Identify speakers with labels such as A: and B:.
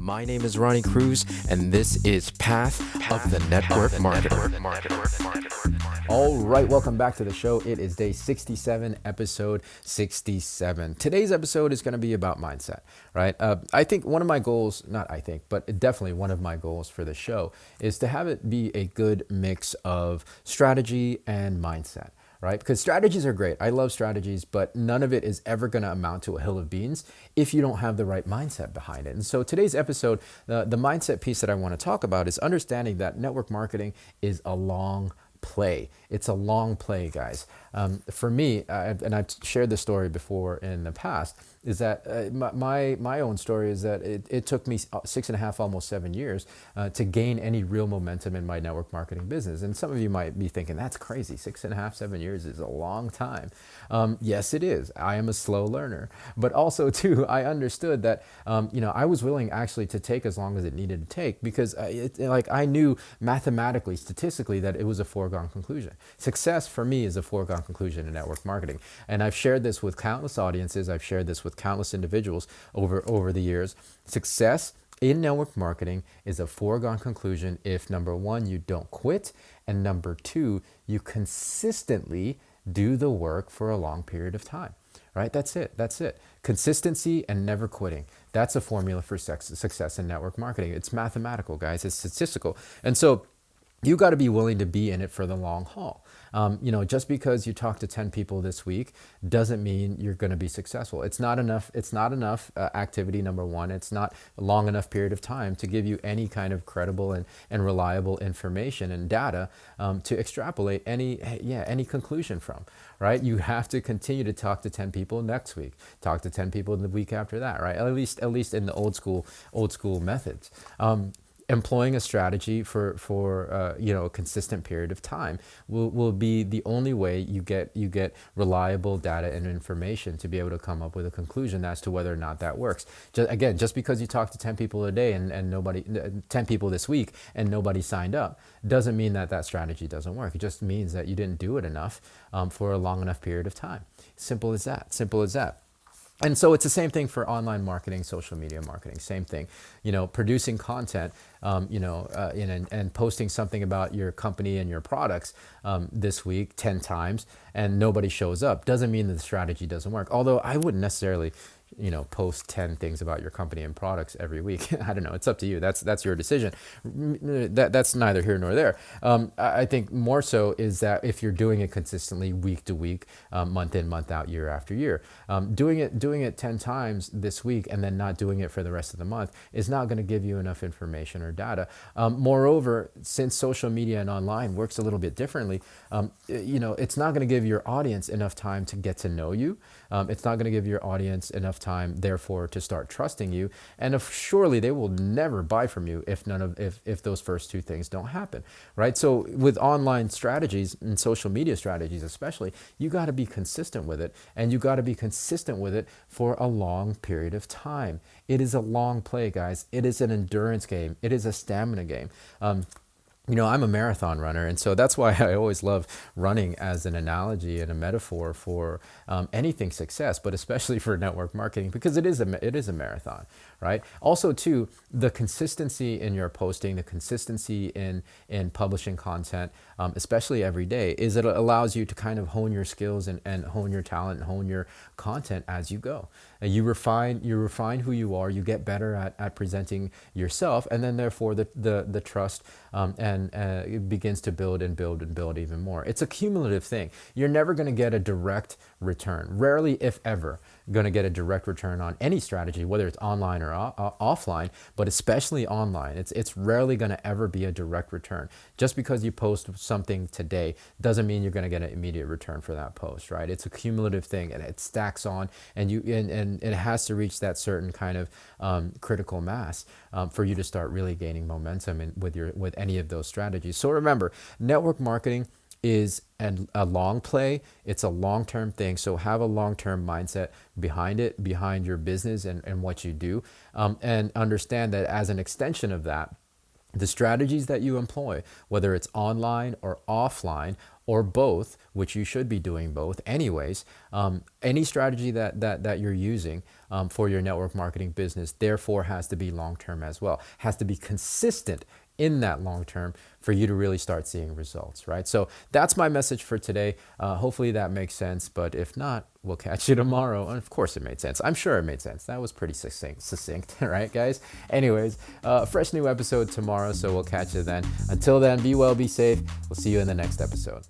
A: My name is Ronnie Cruz, and this is Path of the Network Marketer. All right, welcome back to the show. It is day 67, episode 67. Today's episode is going to be about mindset, right? I think one of my goals, not I think, but definitely one of my goals for the show is to have it be a good mix of strategy and mindset. Right? Because strategies are great. I love strategies, but none of it is ever going to amount to a hill of beans if you don't have the right mindset behind it. And so today's episode, the mindset piece that I want to talk about is understanding that network marketing is a long play. It's a long play, guys. For me, and I've shared this story before in the past, is that my own story is that it took me 6.5, almost 7 years to gain any real momentum in my network marketing business. And some of you might be thinking, that's crazy. 6.5, 7 years is a long time. Yes, it is. I am a slow learner. But also, too, I understood that, I was willing actually to take as long as it needed to take because I knew mathematically, statistically, that it was a foregone conclusion. Success for me is a foregone conclusion in network marketing. And I've shared this with countless audiences. I've shared this with countless individuals over the years. Success in network marketing is a foregone conclusion if, number one, you don't quit, and number two, you consistently do the work for a long period of time. Right? That's it. Consistency and never quitting. That's a formula for success in network marketing. It's mathematical, guys. It's statistical. And so you got to be willing to be in it for the long haul. Just because you talk to 10 people this week doesn't mean you're going to be successful. It's not enough. It's not enough activity. Number one, it's not a long enough period of time to give you any kind of credible and reliable information and data to extrapolate any conclusion from. Right? You have to continue to talk to 10 people next week. Talk to 10 people the week after that. Right? At least in the old school methods. Employing a strategy for a consistent period of time will be the only way you get reliable data and information to be able to come up with a conclusion as to whether or not that works. Just because you talk to 10 people a day and nobody 10 people this week and nobody signed up doesn't mean that strategy doesn't work. It just means that you didn't do it enough for a long enough period of time. Simple as that. And so it's the same thing for online marketing, social media marketing, same thing. Producing content, and posting something about your company and your products this week 10 times and nobody shows up doesn't mean that the strategy doesn't work. Although I wouldn't necessarily post 10 things about your company and products every week. I don't know. It's up to you. That's your decision. That's neither here nor there. I think more so is that if you're doing it consistently week to week, month in, month out, year after year, doing it 10 times this week and then not doing it for the rest of the month is not going to give you enough information or data. Moreover, since social media and online works a little bit differently, it's not going to give your audience enough time to get to know you. It's not going to give your audience enough time, therefore, to start trusting you. And surely they will never buy from you if those first two things don't happen, right? So with online strategies and social media strategies especially, you got to be consistent with it, and you got to be consistent with it for a long period of time. It is a long play, guys. It is an endurance game. It is a stamina game. I'm a marathon runner, and so that's why I always love running as an analogy and a metaphor for anything success, but especially for network marketing, because it is a marathon, right? Also, too, the consistency in your posting, the consistency in publishing content, especially every day, is it allows you to kind of hone your skills and hone your talent and hone your content as you go. And you refine who you are, you get better at presenting yourself, and then therefore the trust and it begins to build even more. It's a cumulative thing. You're never going to get a direct return. Rarely, if ever, going to get a direct return on any strategy, whether it's online or offline, but especially online. It's rarely going to ever be a direct return. Just because you post something today doesn't mean you're going to get an immediate return for that post, right? It's a cumulative thing, and it stacks on, and it has to reach that certain kind of critical mass for you to start really gaining momentum with any of those strategies. So remember, network marketing is a long play. It's a long-term thing. So have a long-term mindset behind it, behind your business and what you do, and understand that as an extension of that, the strategies that you employ, whether it's online or offline, or both, which you should be doing both anyways. Any strategy that you're using for your network marketing business, therefore, has to be long-term as well, has to be consistent in that long term for you to really start seeing results, right? So that's my message for today. Hopefully that makes sense, but if not, we'll catch you tomorrow. And of course it made sense. I'm sure it made sense. That was pretty succinct, right, guys? Anyways, fresh new episode tomorrow, so we'll catch you then. Until then, be well, be safe. We'll see you in the next episode.